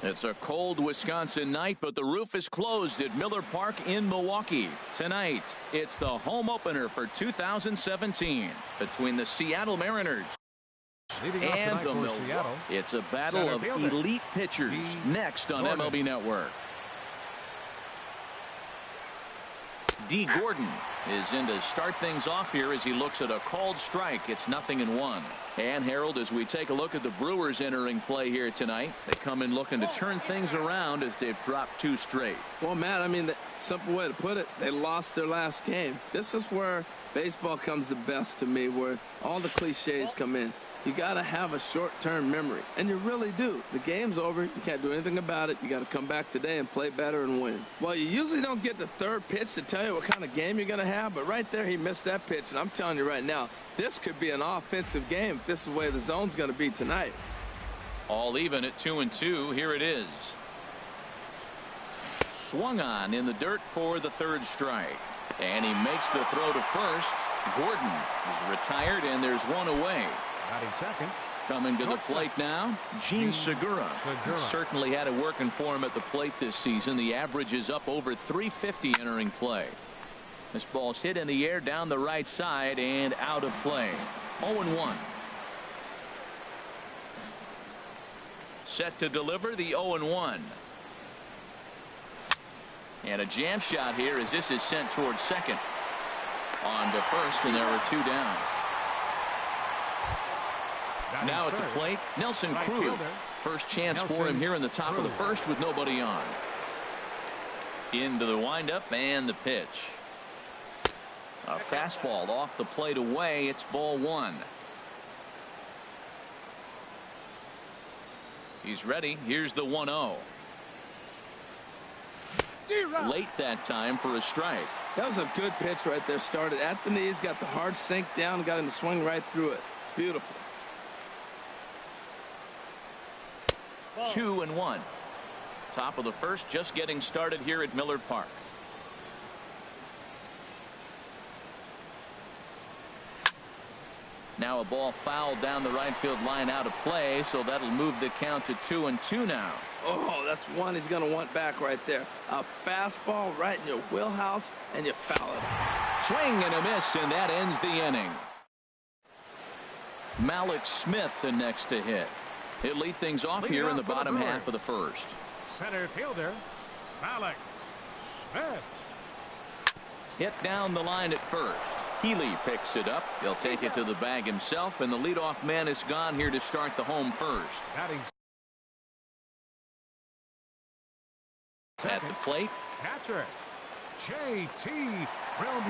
It's a cold Wisconsin night, but the roof is closed at Miller Park in Milwaukee. Tonight, it's the home opener for 2017 between the Seattle Mariners and the Milwaukee. It's a battle of elite pitchers next on MLB Network. D. Gordon is in to start things off here as he looks at a called strike. It's 0-1. And Harold, as we take a look at the Brewers entering play here tonight, they come in looking to turn things around as they've dropped 2 straight. Well, Matt, I mean, the simple way to put it, they lost their last game. This is where baseball comes the best to me, where all the cliches come in. You got to have a short-term memory, and you really do. The game's over. You can't do anything about it. You got to come back today and play better and win. Well, you usually don't get the third pitch to tell you what kind of game you're going to have, but right there he missed that pitch, and I'm telling you right now, this could be an offensive game if this is the way the zone's going to be tonight. All even at 2-2. Here it is. Swung on in the dirt for the 3rd strike, and he makes the throw to first. Gordon is retired, and there's one away. Second. Coming to the plate now, Gene Segura. Certainly had it working for him at the plate this season. The average is up over 350 entering play. This ball's hit in the air down the right side and out of play. 0-1. Set to deliver the 0-1. And a jam shot here as this is sent towards second. On to first, and there are 2 down. Now at the plate, Nelson Cruz. First chance for him here in the top of the 1st with nobody on. Into the windup and the pitch. A fastball off the plate away. It's ball 1. He's ready. Here's the 1-0. Late that time for a strike. That was a good pitch right there. Started at the knees, got the hard sink down, got him to swing right through it. Beautiful. 2-1. Top of the 1st, just getting started here at Miller Park. Now a ball fouled down the right field line out of play, so that'll move the count to 2-2 now. Oh, that's one he's going to want back right there. A fastball right in your wheelhouse, and you foul it. Swing and a miss, and that ends the inning. Malik Smith the next to hit. He'll lead things off here in the bottom half of the 1st. Center fielder, Malik Smith. Hit down the line at first. Healy picks it up. He'll take it to the bag himself, and the leadoff man is gone here to start the home 1st. At the plate. Catcher, J.T.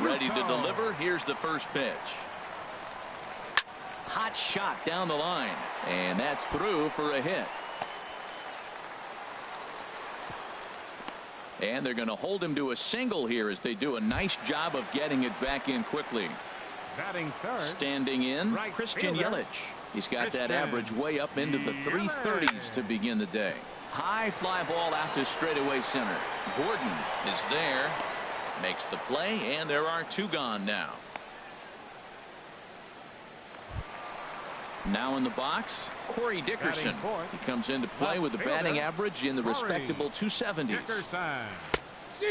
Ready to deliver. Here's the first pitch. Hot shot down the line, and that's through for a hit. And they're going to hold him to a single here as they do a nice job of getting it back in quickly. Batting third. Standing in, Right Christian fielder. Yelich. He's got that average way up into the 330s to begin the day. High fly ball out to straightaway center. Gordon is there, makes the play, and there are 2 gone now. Now in the box, Corey Dickerson. He comes into play with the batting average in the respectable 270s.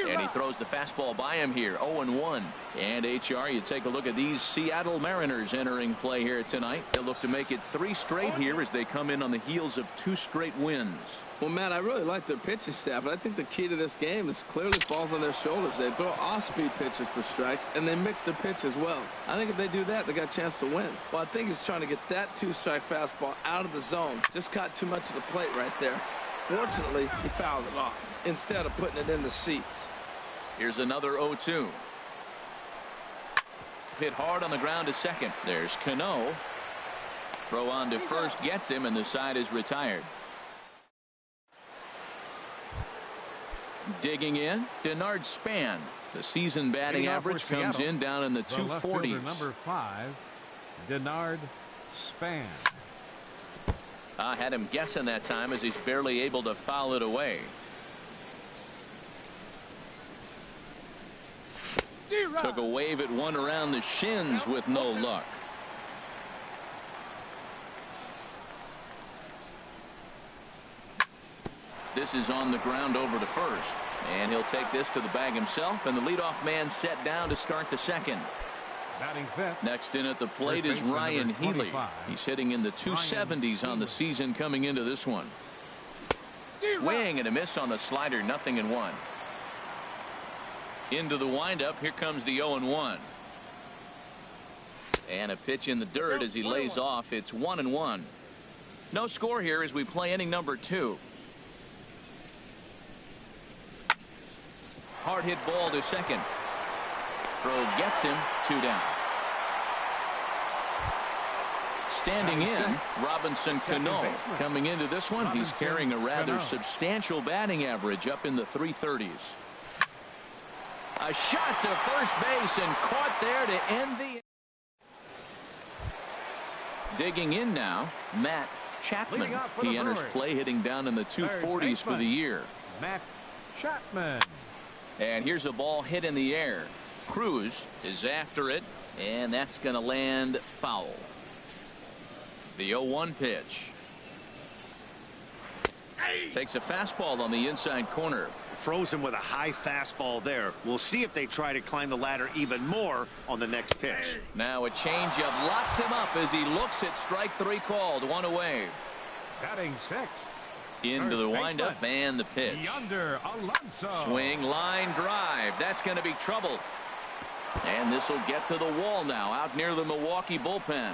And he throws the fastball by him here. 0-1. And HR, you take a look at these Seattle Mariners entering play here tonight. They'll look to make it 3 straight here as they come in on the heels of 2 straight wins. Well, Matt, I really like their pitching staff, but I think the key to this game is clearly falls on their shoulders. They throw off-speed pitches for strikes, and they mix their pitch as well. I think if they do that, they got a chance to win. Well, I think he's trying to get that 2-strike fastball out of the zone. Just caught too much of the plate right there. Fortunately, he fouled it off instead of putting it in the seats. Here's another 0-2. Hit hard on the ground to second. There's Cano. Throw on to first gets him, and the side is retired. Digging in, Denard Span. The season batting average comes in down in the 240s. Number 5, Denard Span. I had him guessing that time as he's barely able to foul it away. Took a wave at one around the shins with no luck. misses on the ground over to first. And he'll take this to the bag himself, and the leadoff man set down to start the second. Batting fifth. Next in at the plate is Ryan Healy. He's hitting in the 270s on the season coming into this one. Swing and a miss on the slider, 0-1. Into the windup, here comes the 0-1. And a pitch in the dirt as he lays off. It's 1-1. No score here as we play inning number 2. Hard hit ball to second. Throw gets him, 2 down. Standing in, Robinson Cano. Coming into this one, he's carrying a rather substantial batting average up in the 330s. A shot to first base and caught there to end the. Digging in now, Matt Chapman. He enters play hitting down in the 240s for the year. Matt Chapman. And here's a ball hit in the air. Cruz is after it, and that's going to land foul. The 0-1 pitch. Takes a fastball on the inside corner. Frozen with a high fastball there. We'll see if they try to climb the ladder even more on the next pitch. Now a changeup locks him up as he looks at strike 3 called. 1 away. Batting sixth. Into the windup and the pitch. Yonder Alonso. Swing, line drive. That's going to be trouble. And this will get to the wall now out near the Milwaukee bullpen.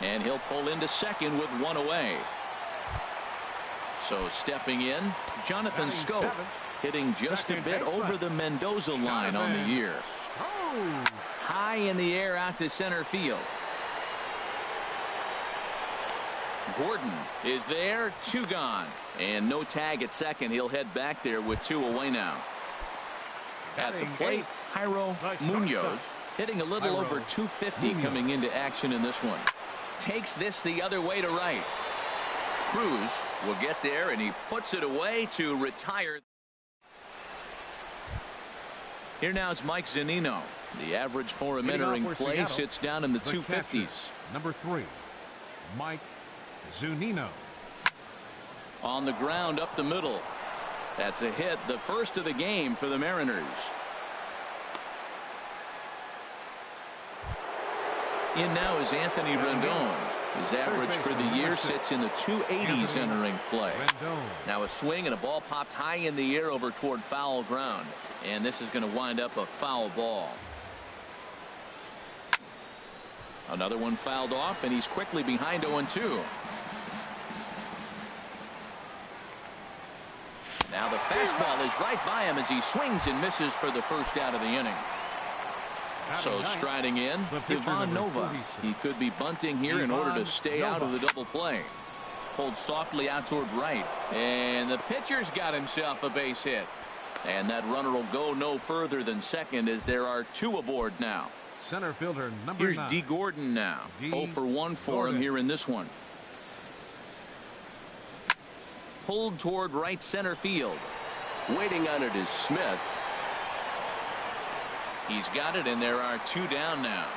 And he'll pull into second with 1 away. So stepping in, Jonathan Scope, hitting just a bit over the Mendoza line on the year. High in the air out to center field. Gordon is there, 2 gone. And no tag at second. He'll head back there with 2 away now. At the plate, Jairo Munoz hitting a little over 250 coming into action in this one. Takes this the other way to right. Cruz will get there, and he puts it away to retire. Here now is Mike Zunino. The average for him entering play sits down in the 250s. Number 3, Mike Zunino. On the ground up the middle. That's a hit, the first of the game for the Mariners. In now is Anthony Rendon. His average for the year sits in the 280s entering play. Now a swing and a ball popped high in the air over toward foul ground. And this is going to wind up a foul ball. Another one fouled off, and he's quickly behind 0-2. Now the fastball is right by him as he swings and misses for the first out of the inning. So striding in, Ivan Nova. He could be bunting here in order to stay out of the double play. Pulled softly out toward right. And the pitcher's got himself a base hit. And that runner will go no further than second as there are 2 aboard now. Center fielder number 9. Here's D. Gordon now. 0 for 1 for him here in this one. Pulled toward right center field. Waiting on it is Smith. He's got it, and there are 2 down now.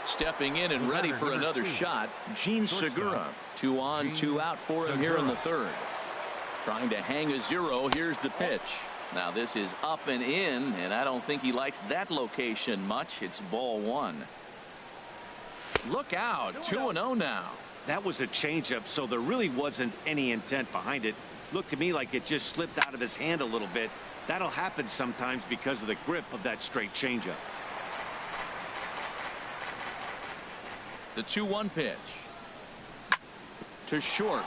Stepping in and ready for another shot, Gene Segura. 2 on, 2 out for him here in the 3rd. Trying to hang a 0. Here's the pitch. Now this is up and in, and I don't think he likes that location much. It's ball 1. Look out, 2-0 now. That was a changeup, so there really wasn't any intent behind it. Looked to me like it just slipped out of his hand a little bit. That'll happen sometimes because of the grip of that straight changeup. The 2-1 pitch. To short.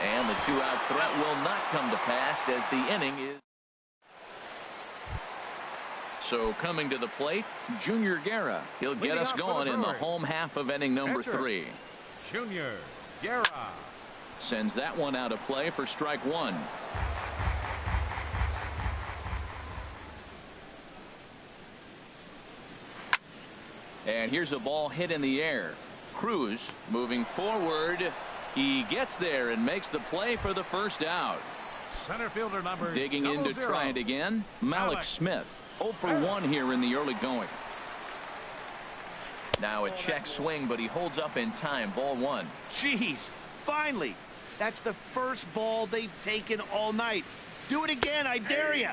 And the 2-out threat will not come to pass as the inning is. So coming to the plate, Junior Guerra. He'll get us going in the home half of inning number 3. Junior Guerra. Sends that one out of play for strike 1. And here's a ball hit in the air. Cruz moving forward. He gets there and makes the play for the first out. Center fielder number digging in to try it again. Malik Smith. 0 for 1 here in the early going. Now a check swing, but he holds up in time. Ball one. Jeez, finally. That's the first ball they've taken all night. Do it again, I dare you.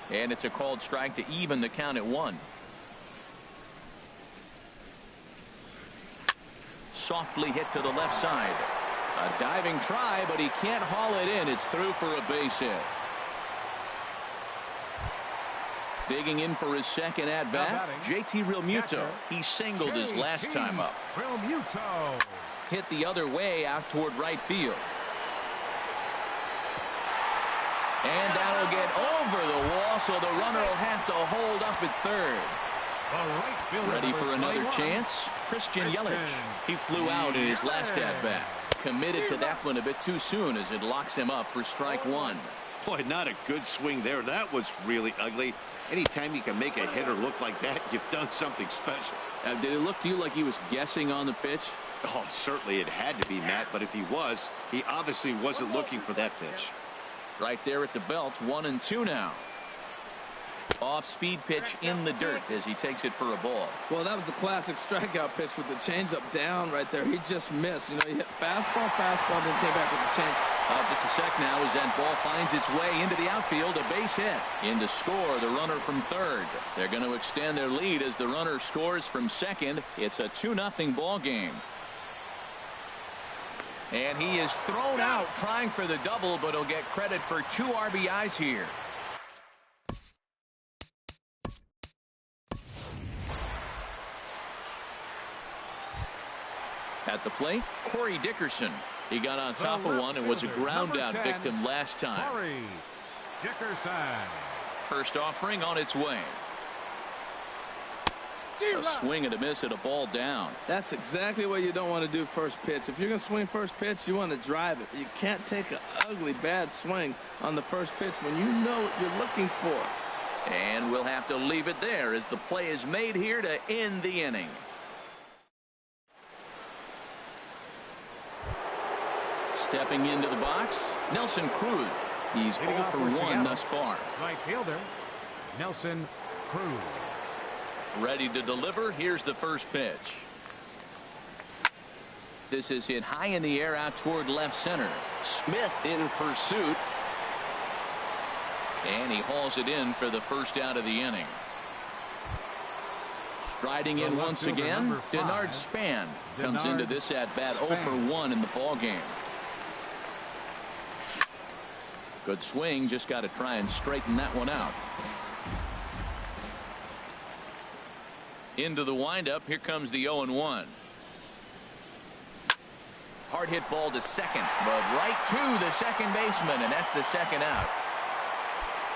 And it's a called strike to even the count at 1. Softly hit to the left side. A diving try, but he can't haul it in. It's through for a base hit. Digging in for his second at-bat, JT Realmuto. He singled his last time up. Realmuto. Hit the other way out toward right field. And that'll get over the wall, so the runner will have to hold up at third. Ready for another chance? Christian Yelich. He flew out in his last at-bat. Committed to that one a bit too soon as it locks him up for strike one. Boy, not a good swing there. That was really ugly. Anytime you can make a hitter look like that, you've done something special. Did it look to you like he was guessing on the pitch? Oh, certainly it had to be, Matt, but if he was, he obviously wasn't looking for that pitch. Right there at the belt, 1-2 now. Off-speed pitch in the dirt as he takes it for a ball. Well, that was a classic strikeout pitch with the changeup down right there. He just missed. You know, he hit fastball, then came back with the change. Just a sec now as that ball finds its way into the outfield. A base hit. In to score the runner from third. They're going to extend their lead as the runner scores from second. It's a 2-0 ball game. And he is thrown out trying for the double, but he'll get credit for 2 RBIs here. At the plate, Corey Dickerson. He got on top of one and was a ground out victim last time. Corey Dickerson. First offering on its way. A swing and a miss at a ball down. That's exactly what you don't want to do first pitch. If you're going to swing first pitch, you want to drive it. You can't take an ugly, bad swing on the first pitch when you know what you're looking for. And we'll have to leave it there as the play is made here to end the inning. Stepping into the box, Nelson Cruz. He's 0 for 1 thus far. Right fielder, Nelson Cruz. Ready to deliver. Here's the first pitch. This is hit high in the air out toward left center. Smith in pursuit. And he hauls it in for the first out of the inning. Striding in once again, Denard Span comes into this at bat 0 for 1 in the ball game. Good swing, just got to try and straighten that one out. Into the windup, here comes the 0-1. Hard hit ball to second, but right to the second baseman, and that's the second out.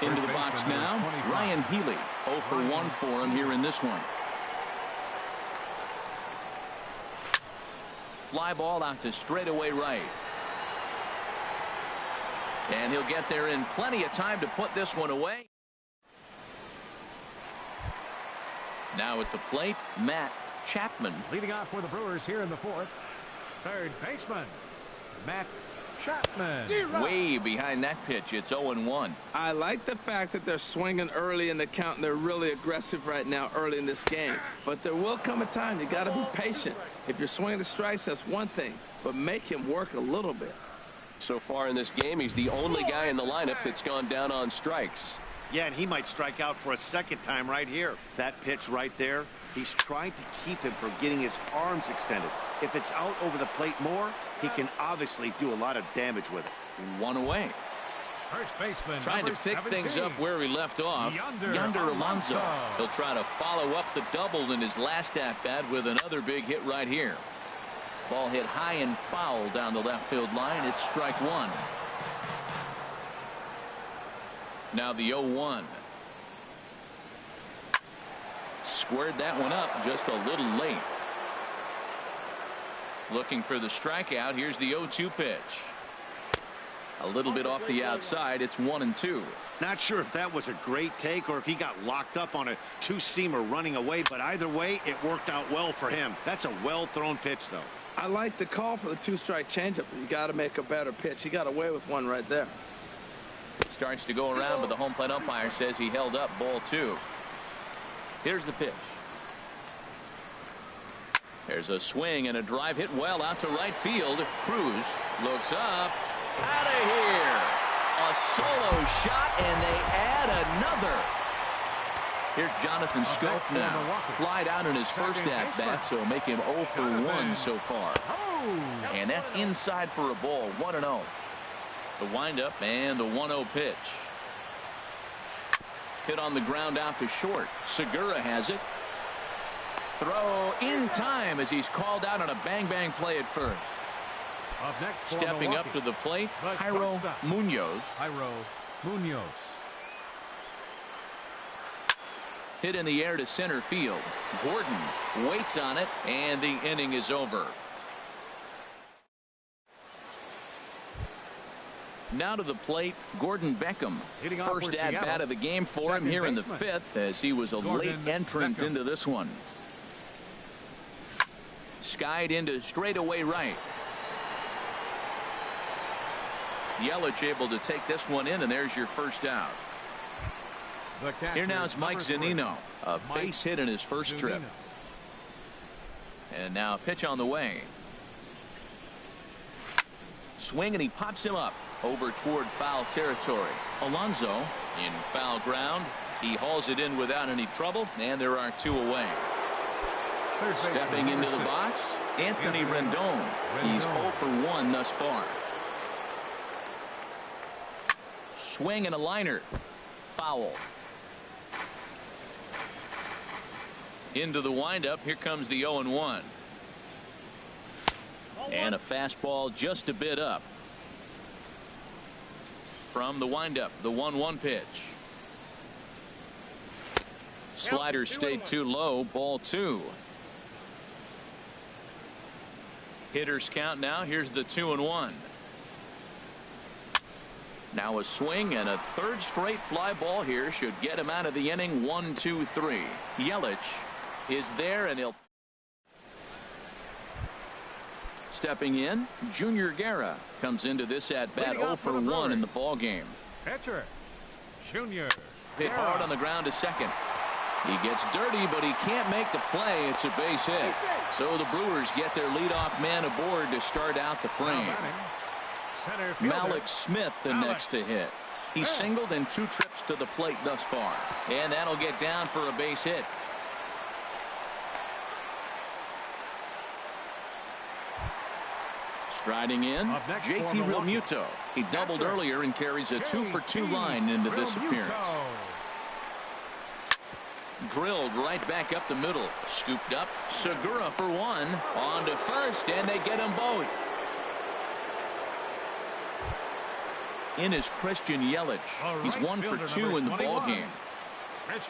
Into the box now, Ryan Healy. 0 for 1 for him here in this one. Fly ball out to straightaway right. And he'll get there in plenty of time to put this one away. Now at the plate, Matt Chapman. Leading off for the Brewers here in the fourth, third baseman, Matt Chapman. Way behind that pitch. It's 0-1. I like the fact that they're swinging early in the count, and they're really aggressive right now early in this game. But there will come a time you got to be patient. If you're swinging the strikes, that's one thing, but make him work a little bit. So far in this game, he's the only guy in the lineup that's gone down on strikes. Yeah, and he might strike out for a second time right here. That pitch right there, he's trying to keep him from getting his arms extended. If it's out over the plate more, he can obviously do a lot of damage with it. One away. First baseman, trying to pick 17. things up where he left off. Yonder Alonso. He'll try to follow up the double in his last at-bat with another big hit right here. Ball hit high and foul down the left field line. It's strike one. Now the 0-1. Squared that one up just a little late. Looking for the strikeout. Here's the 0-2 pitch. A little bit off the outside. It's 1-2. Not sure if that was a great take or if he got locked up on a two-seamer running away, but either way, it worked out well for him. That's a well-thrown pitch, though. I like the call for the two-strike changeup. You got to make a better pitch. He got away with one right there. Starts to go around, but the home plate umpire says he held up ball 2. Here's the pitch. There's a swing and a drive hit well out to right field. Cruz looks up. Out of here. A solo shot, and they add another. Here's Jonathan Scope now. Flied out in his first at-bat, so make him 0 for 1 so far. And that's inside for a ball, 1-0. The windup and the 1-0 pitch. Hit on the ground out to short. Segura has it. Throw in time as he's called out on a bang-bang play at first. Stepping up to the plate, Jairo Munoz. Hit in the air to center field. Gordon waits on it, and the inning is over. Now to the plate, Gordon Beckham. First at-bat of the game for him here in the fifth, as he was a late entrant into this one. Skied into straightaway right. Yelich able to take this one in, and there's your first out. Here now it's Mike Zunino. A base hit in his first trip. And now a pitch on the way. Swing, and he pops him up over toward foul territory. Alonso in foul ground. He hauls it in without any trouble, and there are two away. Stepping into the box, Anthony Rendon. He's 0 for 1 thus far. Swing and a liner. Foul. Into the windup. Here comes the 0-1. And a fastball just a bit up. From the windup, the 1-1 pitch. Slider stayed too low. Ball 2. Hitters count now. Here's the 2-1. Now a swing and a third straight fly ball here should get him out of the inning. 1-2-3. Yelich is there, and he'll. Stepping in, Junior Guerra comes into this at bat 0 for 1 in the ball game. Pitcher Junior Hit hard on the ground to second. He gets dirty, but he can't make the play. It's a base hit. So the Brewers get their leadoff man aboard to start out the frame. Malik Smith the next to hit. He's singled in 2 trips to the plate thus far, and that'll get down for a base hit. Striding in, JT Realmuto. He doubled earlier and carries a 2 for 2 line into this appearance. Drilled right back up the middle. Scooped up. Segura for 1. On to first, and they get them both. In is Christian Yelich. He's 1 for 2 in the ball game.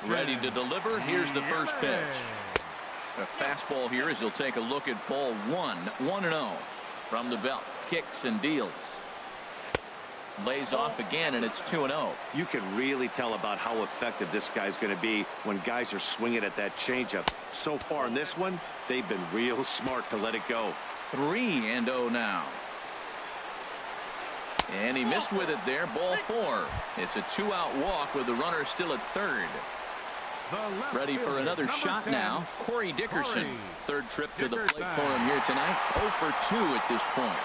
Ready to deliver. Here's the first pitch. A fastball here as he'll take a look at ball 1. 1-0 from the belt. Kicks and deals. Lays off again, and it's 2-0. You can really tell about how effective this guy's going to be when guys are swinging at that changeup. So far in this one, they've been real smart to let it go. 3-0 now. And he missed with it there. Ball 4. It's a 2-out walk with the runner still at third. Ready for another shot now. Corey Dickerson. Third trip to the plate for him here tonight. 0 for 2 at this point.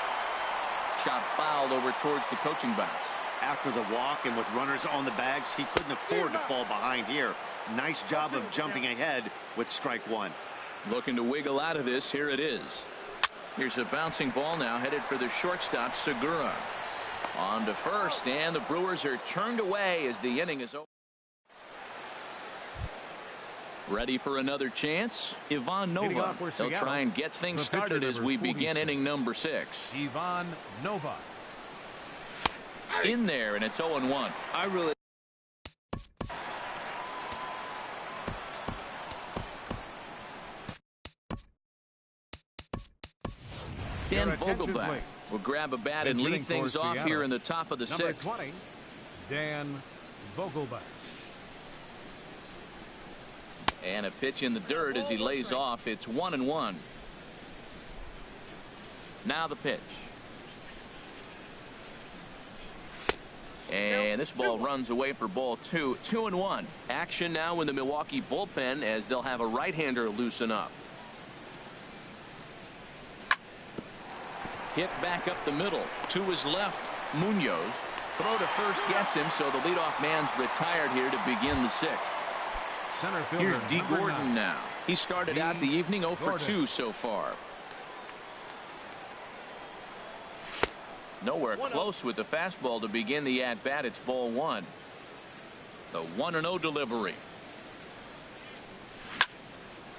Shot fouled over towards the coaching box. After the walk and with runners on the bags, he couldn't afford to fall behind here. Nice job of jumping ahead with strike 1. Looking to wiggle out of this. Here it is. Here's a bouncing ball now headed for the shortstop, Segura. On to first, and the Brewers are turned away as the inning is over. Ready for another chance. Ivan Nova. They'll try and get things started as we begin inning number 6. Ivan Nova. In there, and it's 0-1. I really. Dan Vogelbach will grab a bat and lead things off here in the top of the 6th. 20, Dan Vogelbach. And a pitch in the dirt as he lays off. It's 1-1. Now the pitch. And this ball runs away for ball 2. 2-1. Action now in the Milwaukee bullpen as they'll have a right-hander loosen up. Hit back up the middle to his left. Munoz. Throw to first gets him, so the leadoff man's retired here to begin the sixth. Center fielder, Here's D. Gordon 9. now. He started out the evening 0 for 2 so far. Nowhere close with the fastball to begin the at-bat. It's ball one. The 1-0 delivery.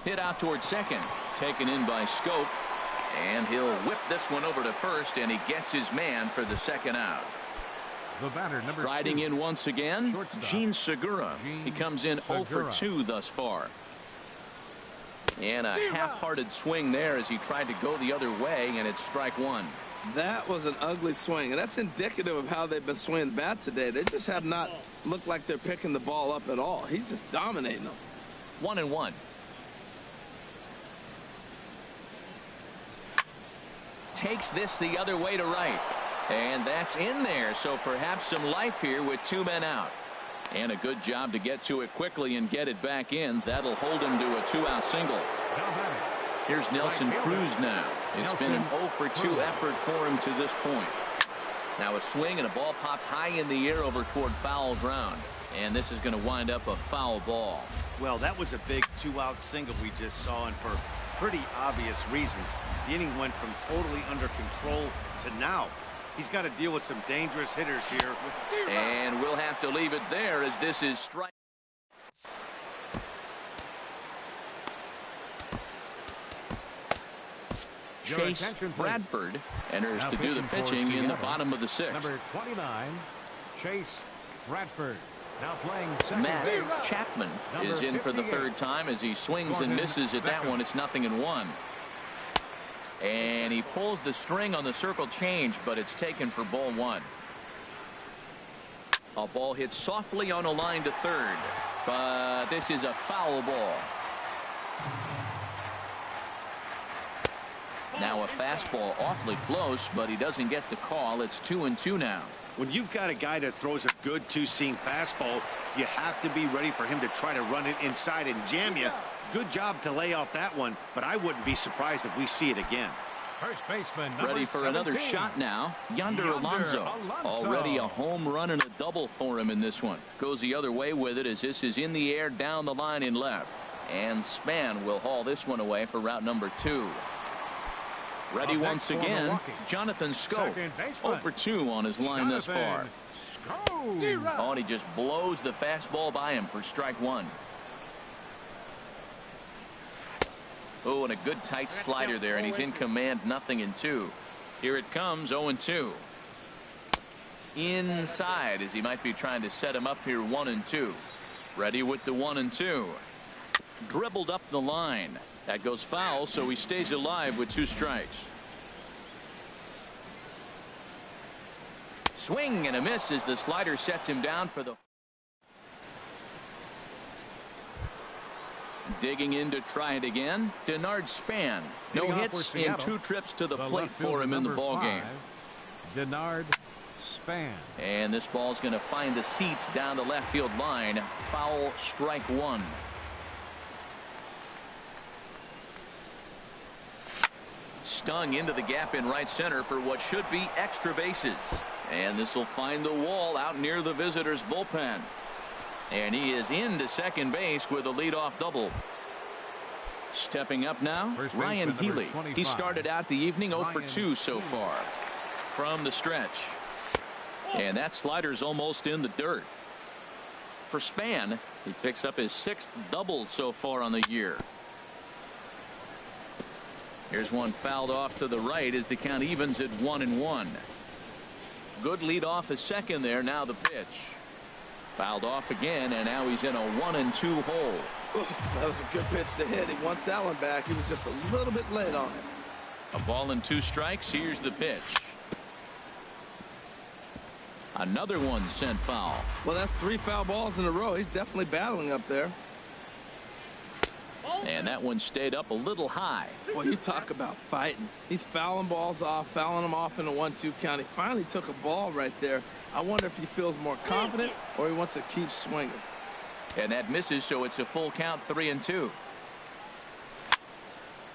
Hit out towards second. Taken in by Scope. And he'll whip this one over to first, and he gets his man for the second out. The batter, number Striding 2. in once again, Shortstop. Gene Segura. Gene He comes in 0 for 2 thus far. And a half-hearted swing there as he tried to go the other way, and it's strike one. That was an ugly swing, and that's indicative of how they've been swinging the bat today. They just have not looked like they're picking the ball up at all. He's just dominating them. 1-1. Takes this the other way to right. And that's in there, so perhaps some life here with 2 men out. And a good job to get to it quickly and get it back in. That'll hold him to a 2-out single. Here's Nelson Cruz now. It's been an 0 for 2 effort for him to this point. Now a swing and a ball popped high in the air over toward foul ground. And this is going to wind up a foul ball. Well, that was a big 2-out single we just saw, and for pretty obvious reasons. The inning went from totally under control to now. He's got to deal with some dangerous hitters here. And we'll have to leave it there as this is strike. Chase Bradford enters Now to do the pitching in the Seattle. bottom of the sixth. Number 29, Chase Bradford. Now playing second Matt base. Chapman Number is in for the 58. third time as he swings and Gordon misses at that Beckham. one. It's 0-1. And he pulls the string on the circle change, but it's taken for ball one. A ball hit softly on a line to third, but this is a foul ball. Now a fastball awfully close, but he doesn't get the call. It's 2-2 now. When you've got a guy that throws a good two-seam fastball, you have to be ready for him to try to run it inside and jam you. Good job to lay out that one, but I wouldn't be surprised if we see it again. First baseman, Ready for 17. another shot now. Yonder Alonso. Already a home run and a double for him in this one. Goes the other way with it as this is in the air down the line in left. And Span will haul this one away for route number 2. Ready once again, Jonathan Scope. 0 for 2 on his line thus far. Oh, and he just blows the fastball by him for strike one. Oh, and a good tight slider there, and he's in command, 0-2. Here it comes, 0-2. Inside, as he might be trying to set him up here, 1-2. Ready with the 1-2. Dribbled up the line. That goes foul, so he stays alive with 2 strikes. Swing and a miss as the slider sets him down for the. Digging in to try it again. Denard Span. No hits in 2 trips to the plate for him in the ball game. Denard Span. And this ball's going to find the seats down the left field line. Foul, strike one. Stung into the gap in right center for what should be extra bases. And this will find the wall out near the visitors' bullpen. And he is into second base with a leadoff double. Stepping up now, Ryan Healy. He started out the evening 0 for 2 so far from the stretch. And that slider's almost in the dirt. For Span, he picks up his 6th double so far on the year. Here's one fouled off to the right as the count evens at 1-1. Good lead off a second there. Now the pitch. Fouled off again, and now he's in a 1-2 hole. Ooh, that was a good pitch to hit. He wants that one back. He was just a little bit late on it. A ball and 2 strikes. Here's the pitch. Another one sent foul. Well, that's 3 foul balls in a row. He's definitely battling up there. And that one stayed up a little high. Well, you talk about fighting. He's fouling balls off, fouling them off in a 1-2 count. He finally took a ball right there. I wonder if he feels more confident or he wants to keep swinging. And that misses, so it's a full count, 3-2.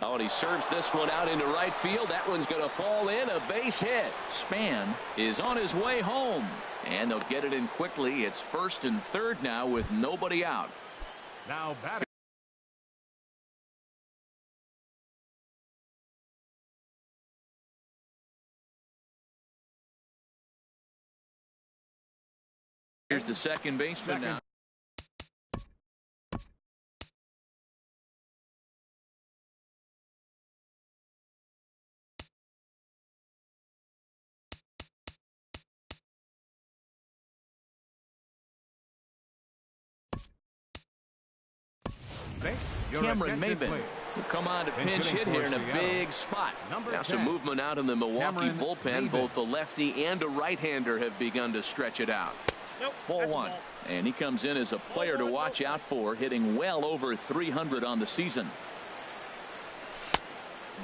Oh, and he serves this one out into right field. That one's going to fall in. A base hit. Span is on his way home, and they'll get it in quickly. It's first and third now with nobody out. Now batting. Here's the second baseman now. Cameron Maben will come on to pinch hit here in a big spot. Now some movement out in the Milwaukee bullpen. Both a lefty and a right-hander have begun to stretch it out. Ball one. And he comes in as a player to watch out for, hitting well over 300 on the season.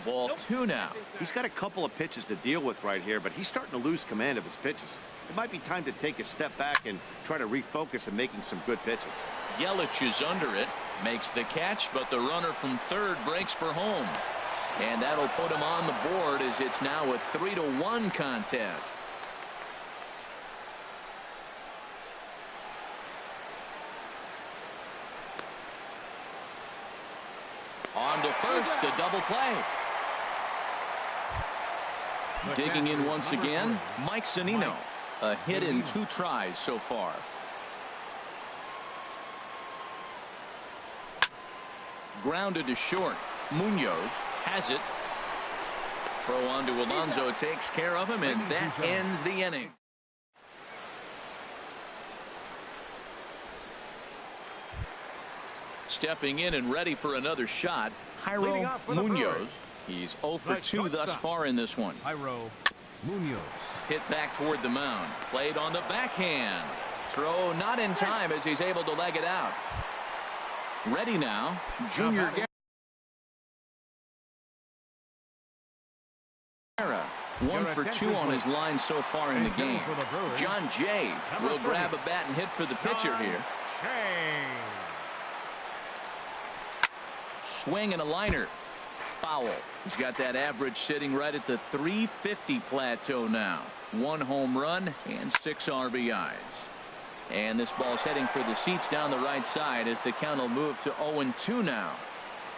Ball two now. He's got a couple of pitches to deal with right here, but he's starting to lose command of his pitches. It might be time to take a step back and try to refocus on making some good pitches. Yelich is under it, makes the catch, but the runner from third breaks for home. And that'll put him on the board as it's now a 3-1 contest. On to first, the double play. Digging in once again, Mike Zunino. A hit in 2 tries so far. Grounded to short. Munoz has it. Throw on to Alonso takes care of him, and that ends the inning. Stepping in and ready for another shot, Jairo Munoz. He's 0 for 2 thus far in this one. Jairo Munoz. Hit back toward the mound. Played on the backhand. Throw not in time as he's able to leg it out. Ready now, Junior Guerra. 1 for 2 on his line so far in the game. John Jay will grab a bat and hit for the pitcher here. Swing and a liner. Foul. He's got that average sitting right at the 350 plateau now. 1 home run and 6 RBIs. And this ball's heading for the seats down the right side as the count will move to 0-2 now.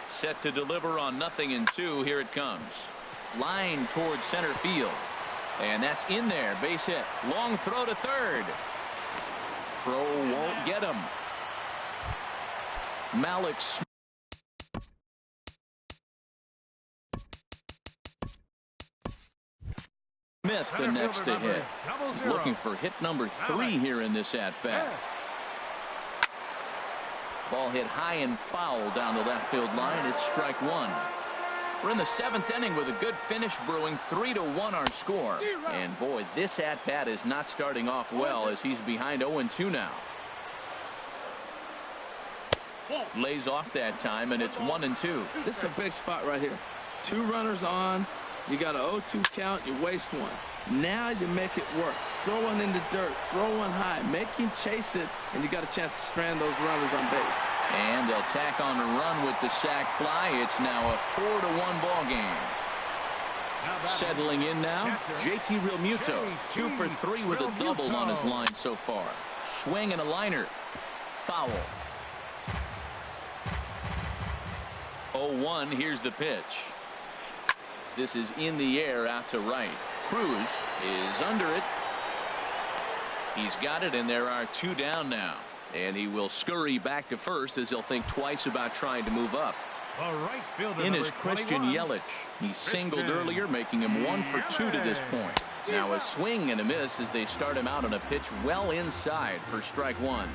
Set to deliver on 0-2. Here it comes. Line towards center field. And that's in there. Base hit. Long throw to third. Throw won't get him. Malik Smith the next to hit. He's looking for hit number 3 here in this at-bat. Ball hit high and foul down the left field line. It's strike 1. We're in the 7th inning with a good finish brewing. 3-1 our score. And boy, this at-bat is not starting off well as he's behind 0-2 now. Lays off that time, and it's 1-2. This is a big spot right here. 2 runners on. You got an 0-2 count. You waste 1. Now you make it work. Throw one in the dirt. Throw one high. Make him chase it, and you got a chance to strand those runners on base. And they'll tack on a run with the sac fly. It's now a 4-1 ball game. Settling in now, JT Realmuto. 2 for 3 with a double on his line so far. Swing and a liner. Foul. 0-1. Here's the pitch. This is in the air out to right. Cruz is under it. He's got it, and there are 2 down now. And he will scurry back to first as he'll think twice about trying to move up. In is Christian Yelich. He singled earlier, making him 1 for 2 to this point. Now a swing and a miss as they start him out on a pitch well inside for strike 1.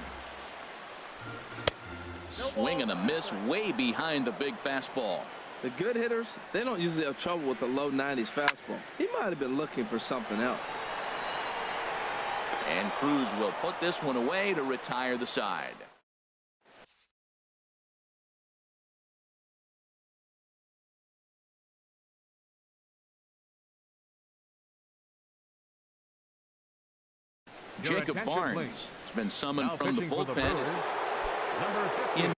Swing and a miss way behind the big fastball. The good hitters, they don't usually have trouble with a low 90s fastball. He might have been looking for something else. And Cruz will put this one away to retire the side. Jacob Barnes has been summoned from the bullpen. In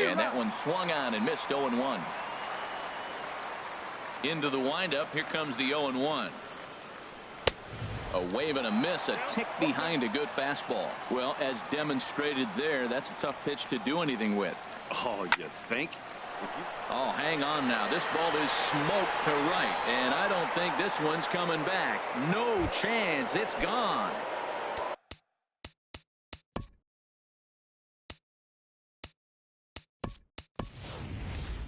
And that one swung on and missed. 0-1. Into the windup. Here comes the 0-1. A wave and a miss, a tick behind a good fastball. Well, as demonstrated there, that's a tough pitch to do anything with. Oh, you think? Oh, hang on now. This ball is smoked to right, and I don't think this one's coming back. No chance. It's gone.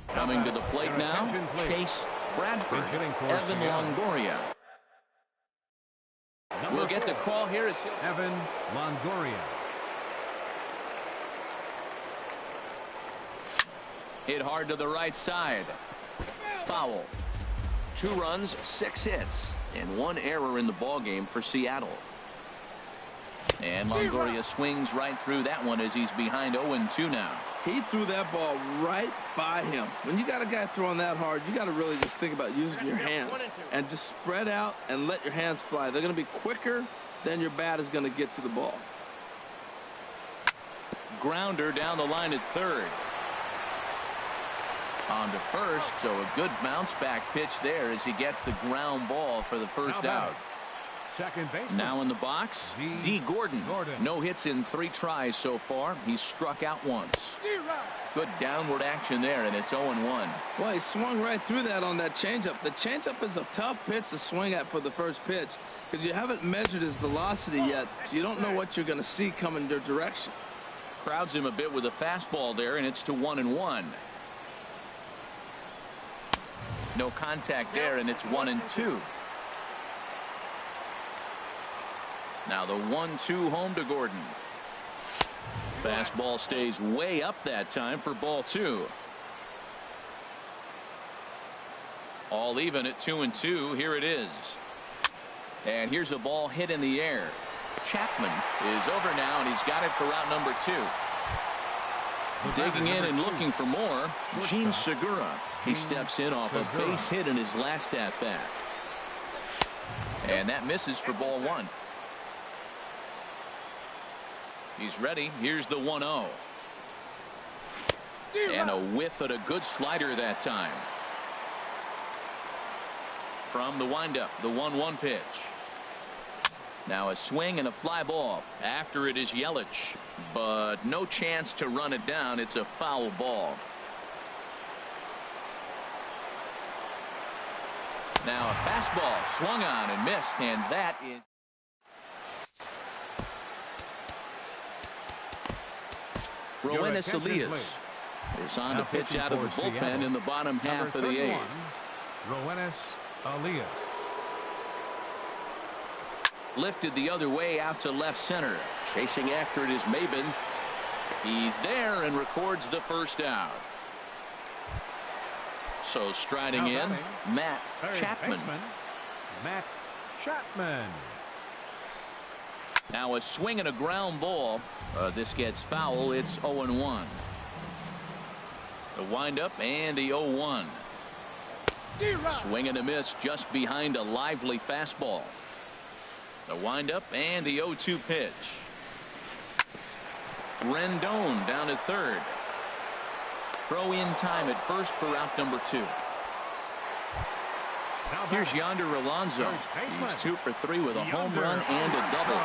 Coming to the plate now, Chase Bradford, Evan Longoria. We'll get the call here. Is Evan Longoria. Hit hard to the right side. Foul. 2 runs, 6 hits, and 1 error in the ballgame for Seattle. And Longoria swings right through that one as he's behind 0-2 now. He threw that ball right by him. When you got a guy throwing that hard, you got to really just think about using your hands and just spread out and let your hands fly. They're going to be quicker than your bat is going to get to the ball. Grounder down the line at third. On to first, so a good bounce back pitch there as he gets the ground ball for the first out. Second base. Now in the box, D. Gordon. No hits in 3 tries so far. He's struck out once. Good downward action there, and it's 0-1. Well, he swung right through that on that changeup. The changeup is a tough pitch to swing at for the first pitch because you haven't measured his velocity yet, so you don't know what you're going to see coming your direction. Crowds him a bit with a fastball there, and it's to 1-1. No contact there, and it's 1-2. Now the 1-2 home to Gordon. Fastball stays way up that time for ball 2. All even at 2-2. Here it is. And here's a ball hit in the air. Chapman is over now, and he's got it for route number 2. Digging in and looking for more, Gene Segura. He steps in off a base hit in his last at-bat. And that misses for ball 1. He's ready. Here's the 1-0. And a whiff at a good slider that time. From the windup, the 1-1 pitch. Now a swing and a fly ball. After it is Yelich, but no chance to run it down. It's a foul ball. Now a fastball swung on and missed, and that is Roenis Elias is on to pitch out of the bullpen in the bottom half of the 8th. Roenis Elias. Lifted the other way out to left center. Chasing after it is Maben. He's there and records the first out. So striding in, Matt Chapman. Matt Chapman. Now a swing and a ground ball. This gets foul. It's 0-1. The windup and the 0-1. Swing and a miss just behind a lively fastball. The windup and the 0-2 pitch. Rendon down at third. Throw in time at first for out number 2. Here's Yonder Alonso. He's 2 for 3 with a home run and a double.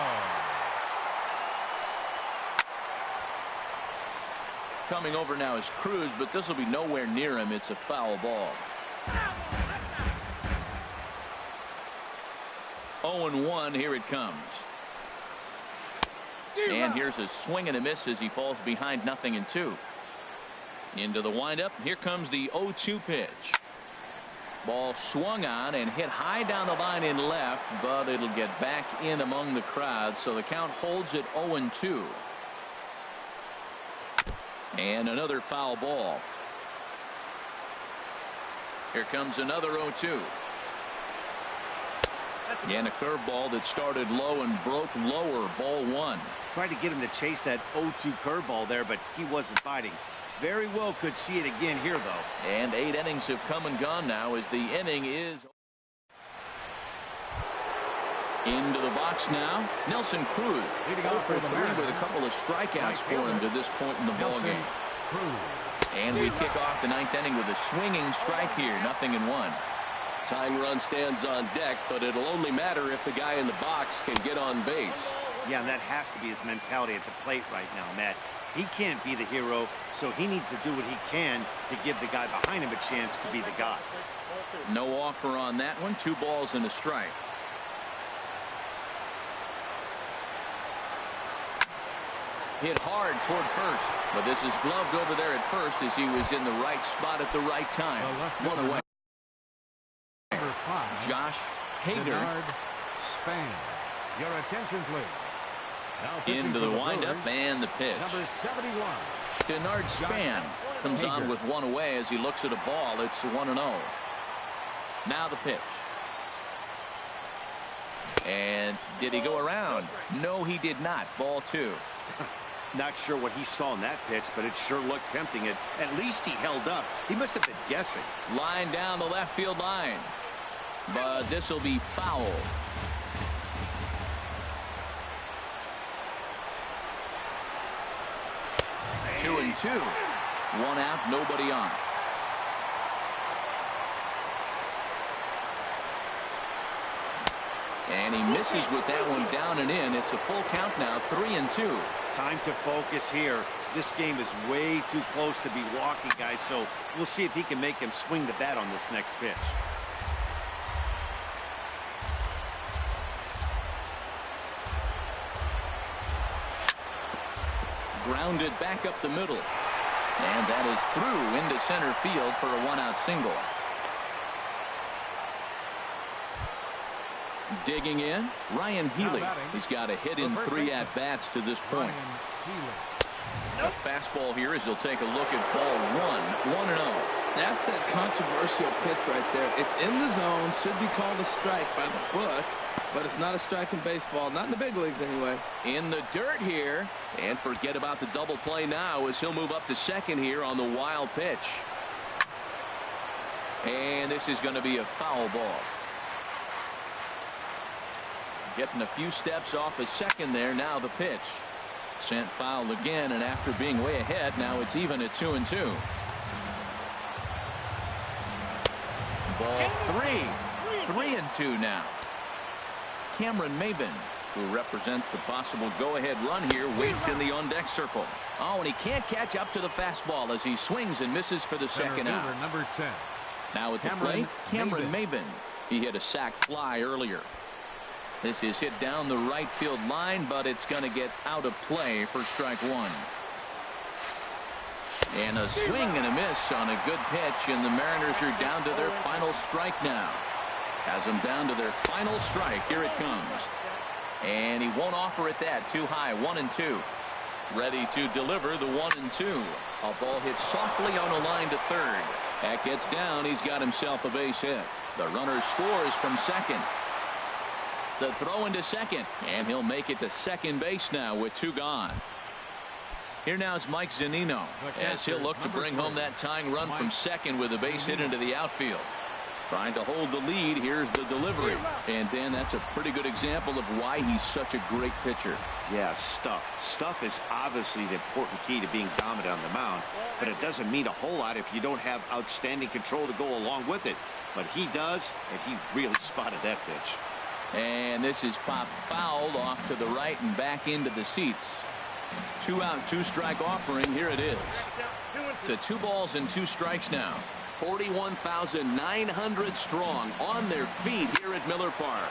Coming over now is Cruz, but this will be nowhere near him. It's a foul ball. 0-1. Here it comes. And here's a swing and a miss as he falls behind 0-2. Into the windup. Here comes the 0-2 pitch. Ball swung on and hit high down the line in left, but it'll get back in among the crowd, so the count holds at 0-2. And another foul ball. Here comes another 0-2. And a curveball that started low and broke lower. Ball 1. Tried to get him to chase that 0-2 curveball there, but he wasn't fighting. Very well could see it again here, though. And 8 innings have come and gone now as the inning is into the box now. Nelson Cruz 0 for 3 with a couple of strikeouts for him to this point in the ballgame. And we kick off the ninth inning with a swinging strike here. 0-1. Tying run stands on deck, but it'll only matter if the guy in the box can get on base. Yeah, and that has to be his mentality at the plate right now, Matt. He can't be the hero, so he needs to do what he can to give the guy behind him a chance to be the guy. No offer on that one. 2 balls and a strike. Hit hard toward first, but this is gloved over there at first as he was in the right spot at the right time. One away. Number 5, Josh Hager. Your attention, please. Into the windup and the pitch. Number 71. Denard Span comes on with 1 away as he looks at a ball. It's 1-0. Now the pitch. And did he go around? No, he did not. Ball 2. Not sure what he saw in that pitch, but it sure looked tempting. At least he held up. He must have been guessing. Line down the left field line. But this will be foul. Two and 2. 1 out, nobody on. And he misses with that one down and in. It's a full count now, 3-2. Time to focus here. This game is way too close to be walking, guys, so we'll see if he can make him swing the bat on this next pitch. Grounded back up the middle. And that is through into center field for a 1-out single. Digging in, Ryan Healy. He's got a hit in 3 at-bats to this point. A fastball here as he'll take a look at ball 1. 1-0. That's that controversial pitch right there. It's in the zone, should be called a strike by the book, but it's not a strike in baseball, not in the big leagues anyway. In the dirt here, and forget about the double play now as he'll move up to second here on the wild pitch. And this is going to be a foul ball. Getting a few steps off his second there. Now the pitch. Sent foul again, and after being way ahead, now it's even at 2-2. Ball 3. 3-2 now. Cameron Maben, who represents the possible go-ahead run here, waits in the on-deck circle. Oh, and he can't catch up to the fastball as he swings and misses for the second out. Number 10. Now at the plate, Cameron Maben. He hit a sac fly earlier. This is hit down the right field line, but it's going to get out of play for strike 1. And a swing and a miss on a good pitch, and the Mariners are down to their final strike now. Has them down to their final strike. Here it comes. And he won't offer it that. Too high. 1-2. Ready to deliver the 1-2. A ball hit softly on a line to third. That gets down. He's got himself a base hit. The runner scores from second. The throw into second, and he'll make it to second base now with 2 gone. Here now is Mike Zunino as he'll look to bring home that tying run from second with a base hit into the outfield. Trying to hold the lead. Here's the delivery. And Dan, that's a pretty good example of why he's such a great pitcher. Yeah, stuff. Stuff is obviously the important key to being dominant on the mound, but it doesn't mean a whole lot if you don't have outstanding control to go along with it. But he does, and he really spotted that pitch. And this is popped fouled off to the right and back into the seats. 2 out, 2 strike offering. Here it is. To 2 balls and 2 strikes now. 41,900 strong on their feet here at Miller Park.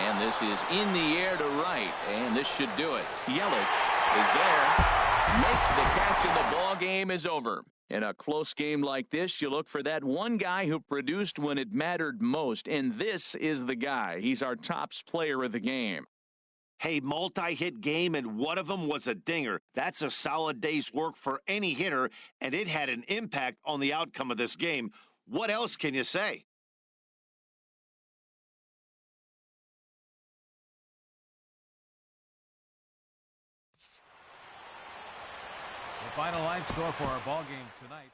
And this is in the air to right. And this should do it. Yelich is there. Makes the catch, and the ball game is over. In a close game like this, you look for that one guy who produced when it mattered most. And this is the guy. He's our top player of the game. Hey, multi-hit game, and one of them was a dinger. That's a solid day's work for any hitter, and it had an impact on the outcome of this game. What else can you say? The final line score for our ball game tonight.